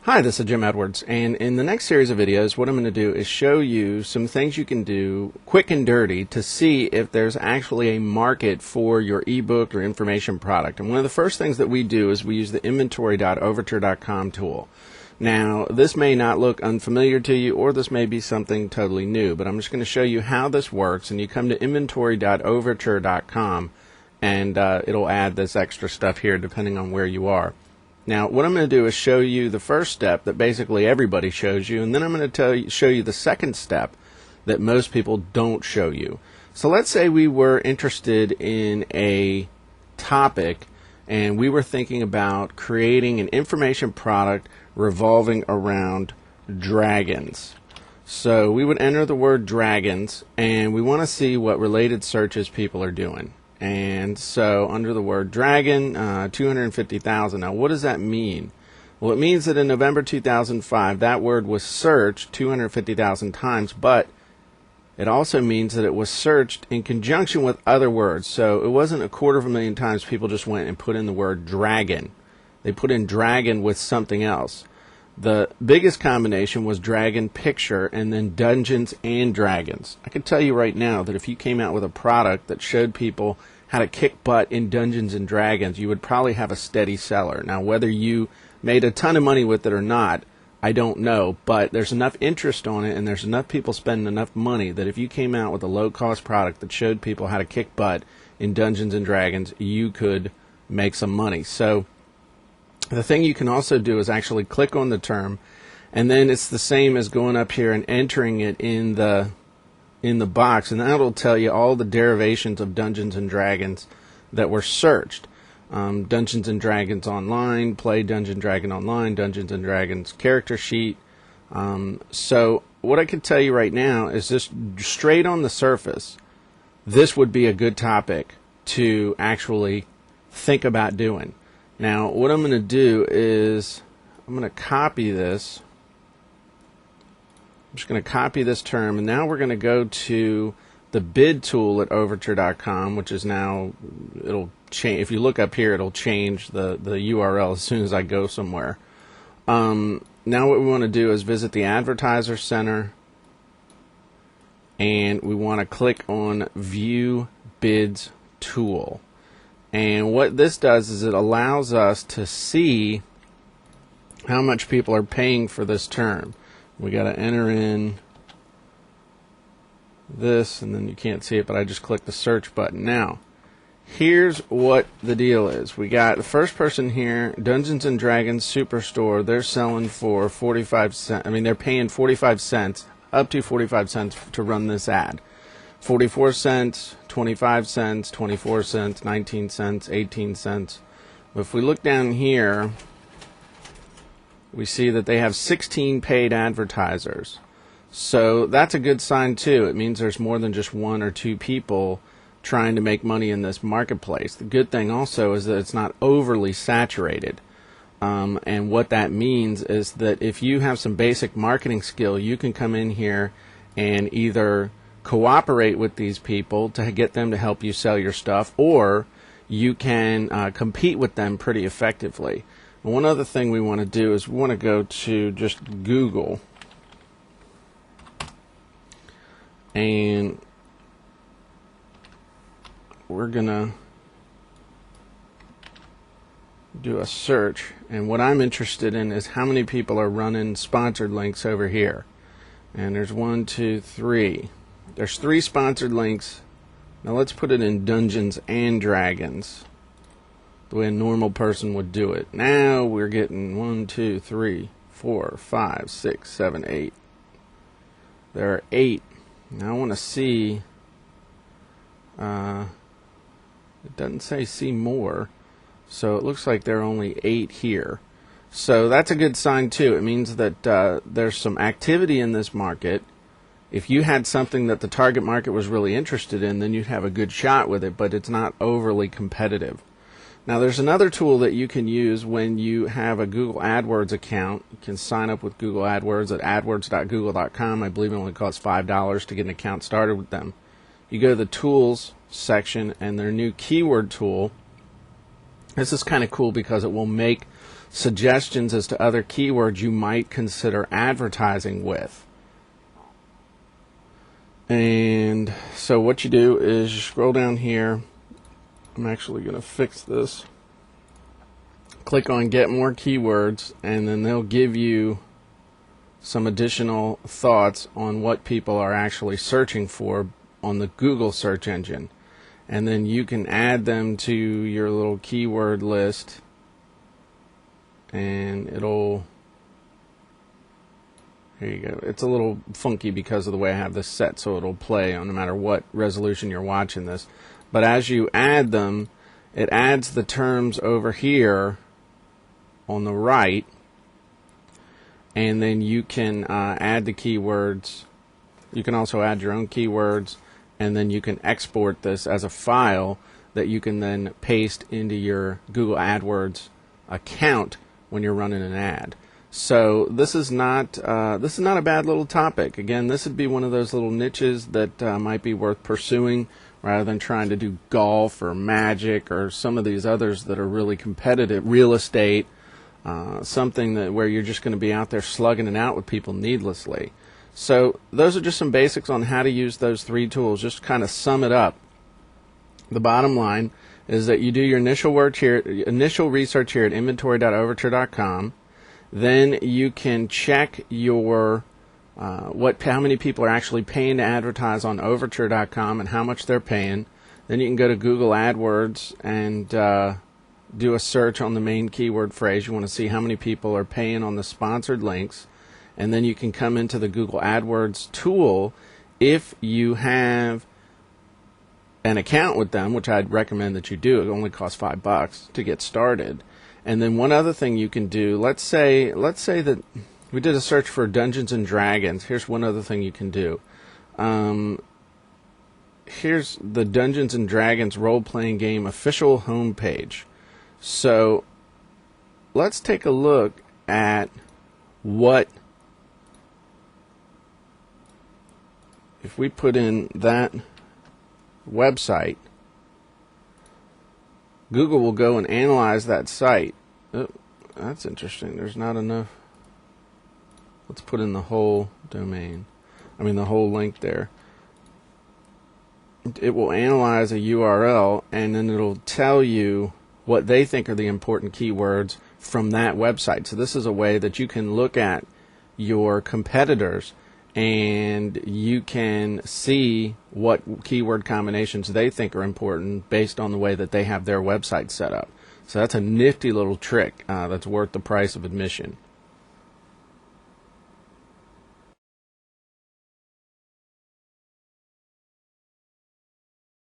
Hi, this is Jim Edwards, and in the next series of videos, what I'm going to do is show you some things you can do quick and dirty to see if there's actually a market for your ebook or information product. And one of the first things that we do is we use the inventory.overture.com tool. Now, this may not look unfamiliar to you, or this may be something totally new, but I'm just going to show you how this works. And you come to inventory.overture.com, and it'll add this extra stuff here depending on where you are. Now, what I'm going to do is show you the first step that basically everybody shows you, and then I'm going to show you the second step that most people don't show you. So let's say we were interested in a topic, and we were thinking about creating an information product revolving around dragons. So we would enter the word dragons, and we want to see what related searches people are doing. And so under the word dragon, 250,000. Now what does that mean? Well, it means that in November 2005 that word was searched 250,000 times, but it also means that it was searched in conjunction with other words. So it wasn't 250,000 times people just went and put in the word dragon. They put in dragon with something else. The biggest combination was dragon picture and then Dungeons and Dragons. I can tell you right now that if you came out with a product that showed people how to kick butt in Dungeons and Dragons, you would probably have a steady seller. Now, whether you made a ton of money with it or not, I don't know, but there's enough interest on it and there's enough people spending enough money that if you came out with a low-cost product that showed people how to kick butt in Dungeons and Dragons, you could make some money. So the thing you can also do is actually click on the term, and then it's the same as going up here and entering it in the box, and that'll tell you all the derivations of Dungeons and Dragons that were searched. Dungeons and Dragons Online, Play Dungeon Dragon Online, Dungeons and Dragons character sheet. So what I can tell you right now is just straight on the surface, this would be a good topic to actually think about doing. Now, what I'm going to do is I'm going to copy this. I'm just going to copy this term, and now we're going to go to the bid tool at overture.com, which is now, it'll change. If you look up here, it'll change the URL as soon as I go somewhere. Now what we want to do is visit the Advertiser Center, and we want to click on View Bids Tool. And what this does is it allows us to see how much people are paying for this term. We got to enter in this, and then you can't see it, but I just click the search button. Now, here's what the deal is. We got the first person here, Dungeons and Dragons Superstore. They're selling for 45 cents. I mean, they're paying 45 cents, up to 45 cents to run this ad. 44 cents, 25 cents, 24 cents, 19 cents, 18 cents. But if we look down here, we see that they have 16 paid advertisers. So that's a good sign too. It means there's more than just one or two people trying to make money in this marketplace. The good thing also is that it's not overly saturated. And what that means is that if you have some basic marketing skill, you can come in here and either cooperate with these people to get them to help you sell your stuff, or you can compete with them pretty effectively. And one other thing we want to do is we want to go to just Google, and we're gonna do a search, and what I'm interested in is how many people are running sponsored links over here. And there's 1, 2, 3. There's 3 sponsored links. Now let's put it in Dungeons and Dragons, the way a normal person would do it. Now we're getting 1, 2, 3, 4, 5, 6, 7, 8. There are 8. Now I want to see, it doesn't say see more, so it looks like there are only 8 here. So that's a good sign too. It means that there's some activity in this market. If you had something that the target market was really interested in, then you'd have a good shot with it, but it's not overly competitive. Now there's another tool that you can use when you have a Google AdWords account. You can sign up with Google AdWords at adwords.google.com. I believe it only costs $5 to get an account started with them. You go to the Tools section and their new keyword tool, This is kind of cool because it will make suggestions as to other keywords you might consider advertising with. And so what you do is you scroll down here. I'm actually going to fix this. Click on Get More Keywords, and then they'll give you some additional thoughts on what people are actually searching for on the Google search engine. And then you can add them to your little keyword list, and it'll, here you go. It's a little funky because of the way I have this set, so it'll play on no matter what resolution you're watching this. But as you add them, it adds the terms over here on the right, and then you can add the keywords. You can also add your own keywords, and then you can export this as a file that you can then paste into your Google AdWords account when you're running an ad. So this is not a bad little topic. Again, this would be one of those little niches that might be worth pursuing rather than trying to do golf or magic or some of these others that are really competitive, real estate, something that where you're just going to be out there slugging it out with people needlessly. So those are just some basics on how to use those three tools. Just to kind of sum it up, the bottom line is that you do your initial research here at inventory.overture.com. Then you can check your how many people are actually paying to advertise on Overture.com and how much they're paying. Then you can go to Google AdWords and do a search on the main keyword phrase. You want to see how many people are paying on the sponsored links. And then you can come into the Google AdWords tool if you have an account with them, which I'd recommend that you do. It only costs $5 to get started. And then one other thing you can do, let's say that we did a search for Dungeons and Dragons. Here's one other thing you can do. Here's the Dungeons and Dragons role-playing game official homepage. So let's take a look at what, if we put in that website, Google will go and analyze that site. Oh, that's interesting. There's not enough. Let's put in the whole domain. The whole link there. It will analyze a URL, and then it'll tell you what they think are the important keywords from that website. So this is a way that you can look at your competitors and you can see what keyword combinations they think are important based on the way that they have their website set up. So that's a nifty little trick that's worth the price of admission.